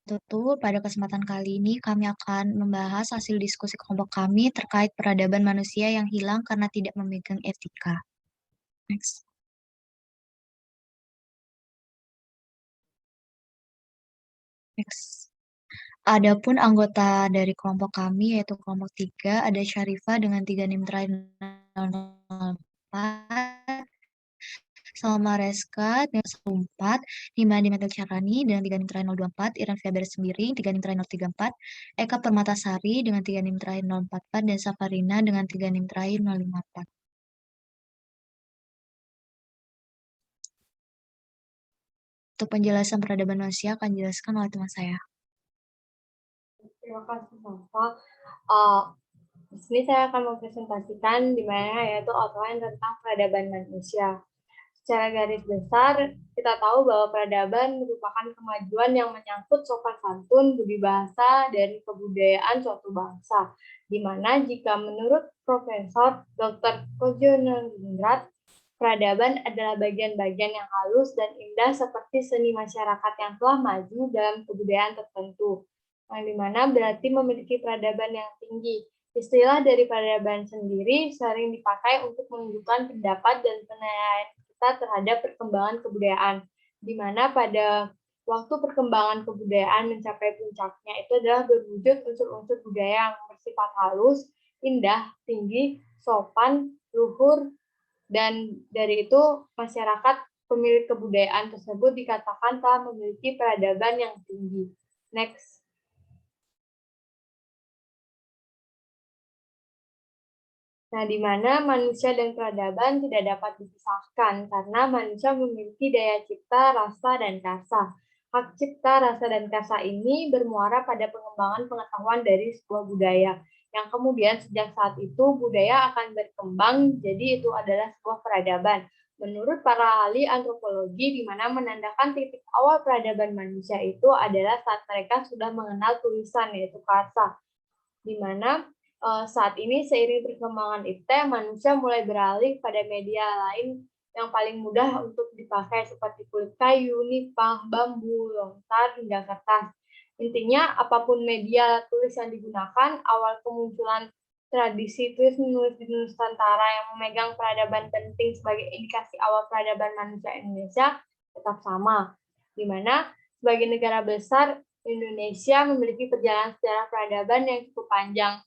Tutul, pada kesempatan kali ini kami akan membahas hasil diskusi kelompok kami terkait peradaban manusia yang hilang karena tidak memegang etika. Next. Next. Adapun anggota dari kelompok kami, yaitu kelompok 3, ada Syarifah dengan 3 NIM terakhir 004, Salma Reska dengan 14, Himadi Metal Carani dengan 3 NIM terakhir 024, Iran Fiaber Sembiring 3 NIM terakhir 034, Eka Permatasari dengan 3 NIM terakhir 044, dan Safarina dengan 3 NIM terakhir 054. Untuk penjelasan peradaban manusia akan dijelaskan oleh teman saya. Terima kasih, Safa. Di sini saya akan mempresentasikan di mana yaitu outline tentang peradaban manusia. Secara garis besar, kita tahu bahwa peradaban merupakan kemajuan yang menyangkut sopan santun, budi bahasa, dan kebudayaan suatu bangsa. Di mana jika menurut Profesor Dr. Kojo Ningrat, peradaban adalah bagian-bagian yang halus dan indah seperti seni masyarakat yang telah maju dalam kebudayaan tertentu, yang dimana berarti memiliki peradaban yang tinggi. Istilah dari peradaban sendiri sering dipakai untuk menunjukkan pendapat dan penilaian kita terhadap perkembangan kebudayaan, di mana pada waktu perkembangan kebudayaan mencapai puncaknya itu adalah berwujud unsur-unsur budaya yang bersifat halus, indah, tinggi, sopan, luhur, dan dari itu masyarakat pemilik kebudayaan tersebut dikatakan telah memiliki peradaban yang tinggi. Next. Nah, di mana manusia dan peradaban tidak dapat dipisahkan karena manusia memiliki daya cipta, rasa, dan kasa. Hak cipta, rasa, dan kasa ini bermuara pada pengembangan pengetahuan dari sebuah budaya, yang kemudian sejak saat itu budaya akan berkembang, jadi itu adalah sebuah peradaban. Menurut para ahli antropologi, di mana menandakan titik awal peradaban manusia itu adalah saat mereka sudah mengenal tulisan, yaitu kasa, di mana saat ini seiring perkembangan IT, manusia mulai beralih pada media lain yang paling mudah untuk dipakai seperti kulit kayu, nipah, bambu, lontar, hingga kertas. Intinya, apapun media tulis yang digunakan, awal kemunculan tradisi tulis menulis di Nusantara yang memegang peradaban penting sebagai indikasi awal peradaban manusia Indonesia tetap sama, di mana sebagai negara besar, Indonesia memiliki perjalanan sejarah peradaban yang cukup panjang.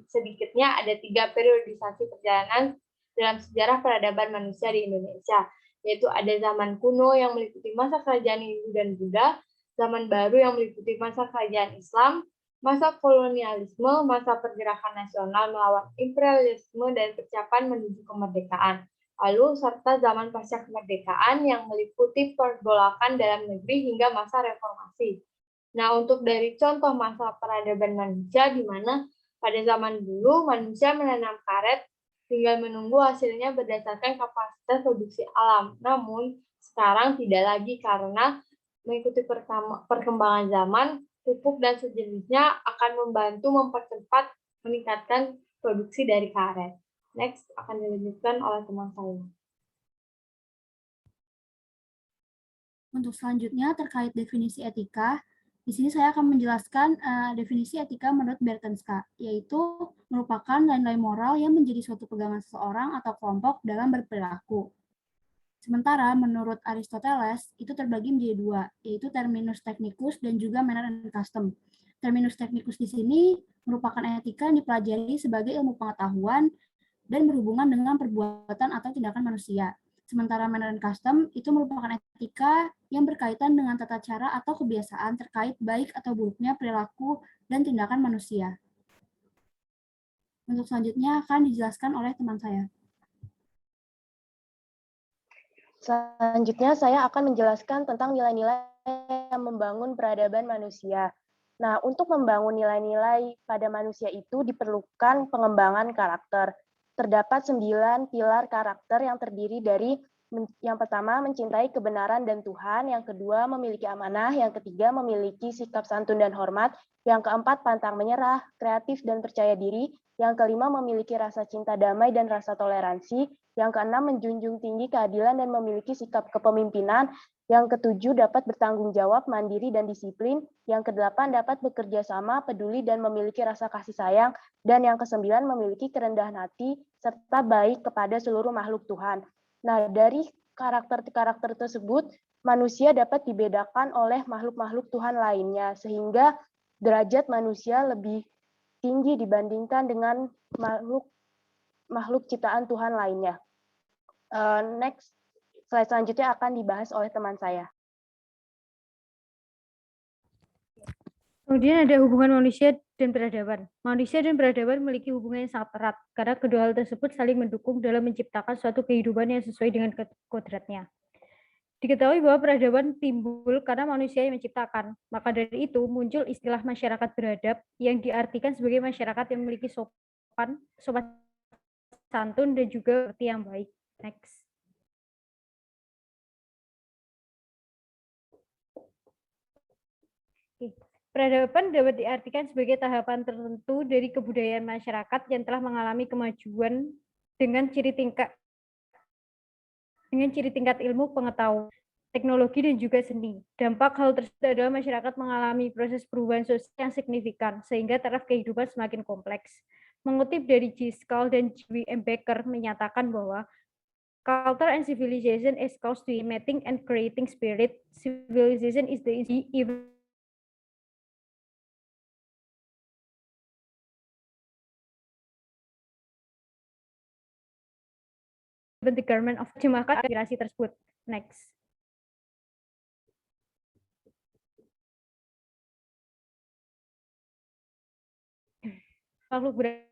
Sedikitnya ada 3 periodisasi perjalanan dalam sejarah peradaban manusia di Indonesia, yaitu ada zaman kuno yang meliputi masa kerajaan Hindu dan Buddha, zaman baru yang meliputi masa kerajaan Islam, masa kolonialisme, masa pergerakan nasional melawan imperialisme dan persiapan menuju kemerdekaan. Lalu serta zaman pasca kemerdekaan yang meliputi pergolakan dalam negeri hingga masa reformasi. Nah, untuk dari contoh masa peradaban manusia, di mana pada zaman dulu manusia menanam karet tinggal menunggu hasilnya berdasarkan kapasitas produksi alam. Namun, sekarang tidak lagi karena mengikuti perkembangan zaman, pupuk dan sejenisnya akan membantu mempercepat meningkatkan produksi dari karet. Next, akan dilanjutkan oleh teman saya. Untuk selanjutnya terkait definisi etika, di sini saya akan menjelaskan definisi etika menurut Bertenska, yaitu merupakan nilai-nilai moral yang menjadi suatu pegangan seseorang atau kelompok dalam berperilaku. Sementara menurut Aristoteles, itu terbagi menjadi 2, yaitu terminus technicus dan juga manner and custom. Terminus technicus di sini merupakan etika yang dipelajari sebagai ilmu pengetahuan dan berhubungan dengan perbuatan atau tindakan manusia. Sementara manner and custom itu merupakan etika yang berkaitan dengan tata cara atau kebiasaan terkait baik atau buruknya perilaku dan tindakan manusia. Untuk selanjutnya akan dijelaskan oleh teman saya. Selanjutnya saya akan menjelaskan tentang nilai-nilai yang membangun peradaban manusia. Nah, untuk membangun nilai-nilai pada manusia itu diperlukan pengembangan karakter. Terdapat 9 pilar karakter yang terdiri dari Yang pertama, mencintai kebenaran dan Tuhan. Yang kedua, memiliki amanah. Yang ketiga, memiliki sikap santun dan hormat. Yang keempat, pantang menyerah, kreatif dan percaya diri. Yang kelima, memiliki rasa cinta damai dan rasa toleransi. Yang keenam, menjunjung tinggi keadilan dan memiliki sikap kepemimpinan. Yang ketujuh, dapat bertanggung jawab, mandiri, dan disiplin. Yang kedelapan, dapat bekerja sama, peduli, dan memiliki rasa kasih sayang. Dan yang kesembilan, memiliki kerendahan hati, serta baik kepada seluruh makhluk Tuhan. Nah, dari karakter-karakter tersebut, manusia dapat dibedakan oleh makhluk-makhluk Tuhan lainnya, sehingga derajat manusia lebih tinggi dibandingkan dengan makhluk ciptaan Tuhan lainnya. Next, slide selanjutnya akan dibahas oleh teman saya. Kemudian ada hubungan manusia dan peradaban. Manusia dan peradaban memiliki hubungan yang sangat erat, karena kedua hal tersebut saling mendukung dalam menciptakan suatu kehidupan yang sesuai dengan kodratnya. Diketahui bahwa peradaban timbul karena manusia yang menciptakan. Maka dari itu muncul istilah masyarakat beradab yang diartikan sebagai masyarakat yang memiliki sopan santun dan juga arti yang baik. Next. Peradaban dapat diartikan sebagai tahapan tertentu dari kebudayaan masyarakat yang telah mengalami kemajuan dengan ciri tingkat ilmu pengetahuan, teknologi, dan juga seni. Dampak hal tersebut adalah masyarakat mengalami proses perubahan sosial yang signifikan, sehingga taraf kehidupan semakin kompleks. Mengutip dari G. Scall dan G. M. Becker menyatakan bahwa culture and civilization is caused to mating and creating spirit. Civilization is the even the garment of jemakat aspirasi tersebut. Next. Makhluk beradab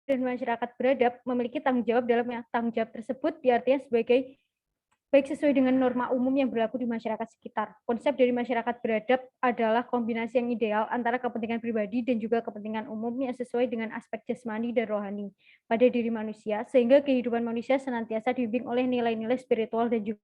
dan masyarakat beradab memiliki tanggung jawab dalam tanggung jawab tersebut diartikan sebagai baik sesuai dengan norma umum yang berlaku di masyarakat sekitar. Konsep dari masyarakat beradab adalah kombinasi yang ideal antara kepentingan pribadi dan juga kepentingan umum yang sesuai dengan aspek jasmani dan rohani pada diri manusia, sehingga kehidupan manusia senantiasa dibimbing oleh nilai-nilai spiritual dan juga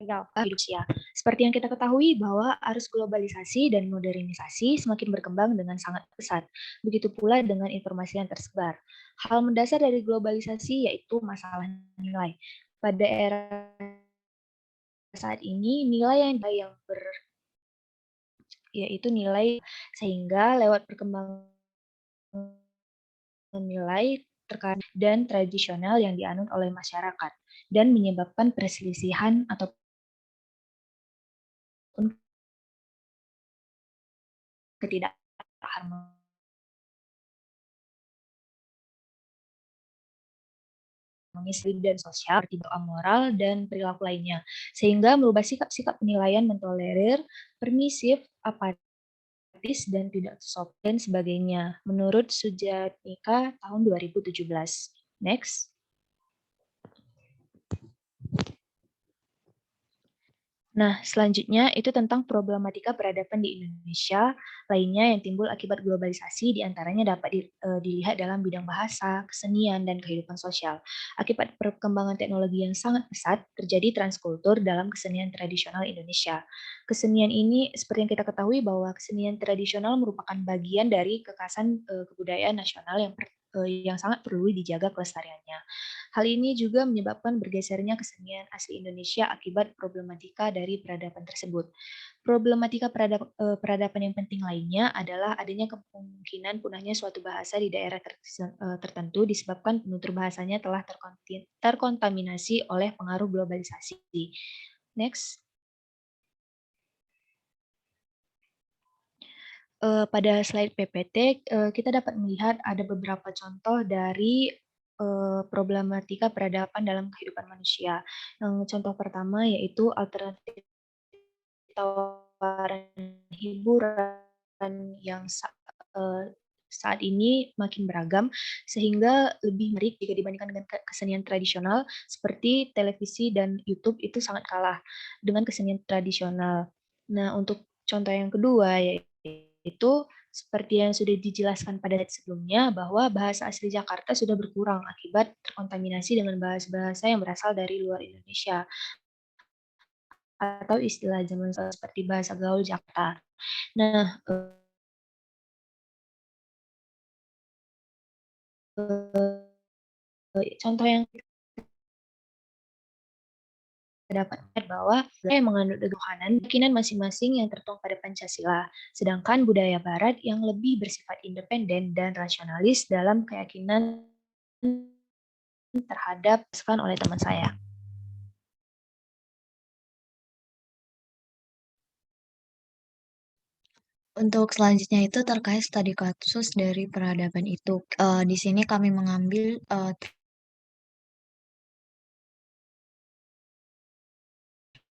Indonesia. Seperti yang kita ketahui bahwa arus globalisasi dan modernisasi semakin berkembang dengan sangat pesat. Begitu pula dengan informasi yang tersebar. Hal mendasar dari globalisasi yaitu masalah nilai. Pada era saat ini nilai yaitu nilai, sehingga lewat perkembangan nilai terkait dan tradisional yang dianut oleh masyarakat dan menyebabkan perselisihan atau ketidakharmonisan dan sosial, seperti moral dan perilaku lainnya, sehingga merubah sikap-sikap penilaian mentolerir, permisif, apatis, dan tidak sopan dan sebagainya, menurut Sujatmika tahun 2017. Next. Nah, selanjutnya itu tentang problematika peradaban di Indonesia lainnya yang timbul akibat globalisasi, diantaranya dapat dilihat dalam bidang bahasa, kesenian, dan kehidupan sosial. Akibat perkembangan teknologi yang sangat pesat, terjadi transkultur dalam kesenian tradisional Indonesia. Kesenian ini, seperti yang kita ketahui bahwa kesenian tradisional merupakan bagian dari kekhasan kebudayaan nasional yang sangat perlu dijaga kelestariannya. Hal ini juga menyebabkan bergesernya kesenian asli Indonesia akibat problematika dari peradaban tersebut. Problematika peradaban yang penting lainnya adalah adanya kemungkinan punahnya suatu bahasa di daerah tertentu disebabkan penutur bahasanya telah terkontaminasi oleh pengaruh globalisasi. Next. Pada slide PPT, kita dapat melihat ada beberapa contoh dari problematika peradaban dalam kehidupan manusia. Yang contoh pertama yaitu alternatif tawaran hiburan yang saat ini makin beragam, sehingga lebih menarik jika dibandingkan dengan kesenian tradisional seperti televisi dan YouTube itu sangat kalah dengan kesenian tradisional. Nah, untuk contoh yang kedua yaitu seperti yang sudah dijelaskan pada slide sebelumnya bahwa bahasa asli Jakarta sudah berkurang akibat terkontaminasi dengan bahasa-bahasa yang berasal dari luar Indonesia atau istilah zaman seperti bahasa gaul Jakarta. Nah, contoh yang dapat bahwa yang mengandung ketuhanan, keyakinan masing-masing yang tertuang pada Pancasila, sedangkan budaya Barat yang lebih bersifat independen dan rasionalis dalam keyakinan terhadap oleh teman saya. Untuk selanjutnya itu terkait studi kasus dari peradaban itu. Di sini kami mengambil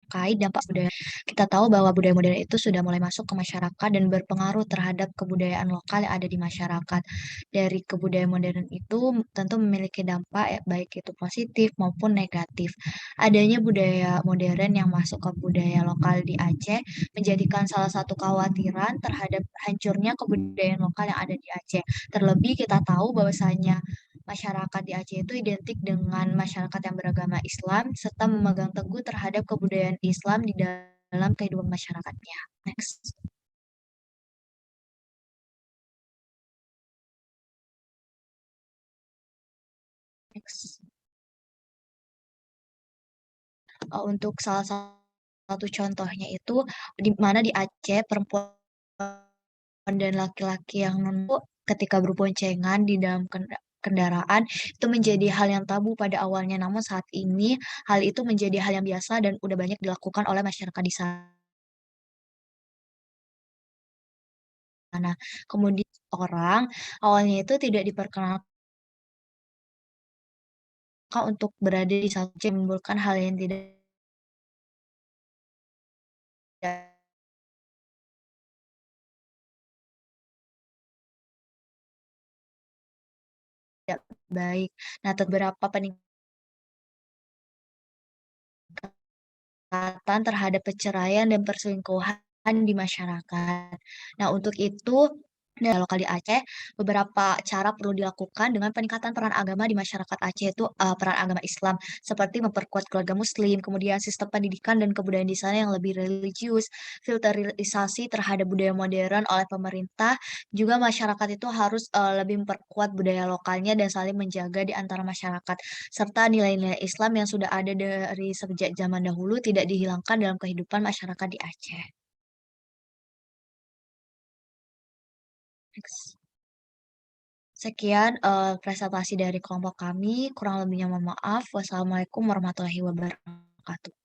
terkait dampak budaya. Kita tahu bahwa budaya modern itu sudah mulai masuk ke masyarakat dan berpengaruh terhadap kebudayaan lokal yang ada di masyarakat. Dari kebudayaan modern itu tentu memiliki dampak baik itu positif maupun negatif. Adanya budaya modern yang masuk ke budaya lokal di Aceh menjadikan salah satu kekhawatiran terhadap hancurnya kebudayaan lokal yang ada di Aceh. Terlebih kita tahu bahwasanya masyarakat di Aceh itu identik dengan masyarakat yang beragama Islam serta memegang teguh terhadap kebudayaan Islam di dalam kehidupan masyarakatnya. Next. Next. Untuk salah satu contohnya itu di mana di Aceh perempuan dan laki-laki yang non ketika berboncengan di dalam kendaraan itu menjadi hal yang tabu pada awalnya, namun saat ini hal itu menjadi hal yang biasa dan udah banyak dilakukan oleh masyarakat di sana. Kemudian orang awalnya itu tidak diperkenalkan untuk berada di satu menimbulkan hal yang tidak baik. Nah, beberapa peningkatan terhadap perceraian dan perselingkuhan di masyarakat. Nah, untuk itu lokal di Aceh, beberapa cara perlu dilakukan dengan peningkatan peran agama di masyarakat Aceh itu peran agama Islam seperti memperkuat keluarga Muslim, kemudian sistem pendidikan dan kebudayaan di sana yang lebih religius, filterisasi terhadap budaya modern oleh pemerintah, juga masyarakat itu harus lebih memperkuat budaya lokalnya dan saling menjaga di antara masyarakat, serta nilai-nilai Islam yang sudah ada dari sejak zaman dahulu tidak dihilangkan dalam kehidupan masyarakat di Aceh. Next. Sekian presentasi dari kelompok kami. Kurang lebihnya mohon maaf. Wassalamualaikum warahmatullahi wabarakatuh.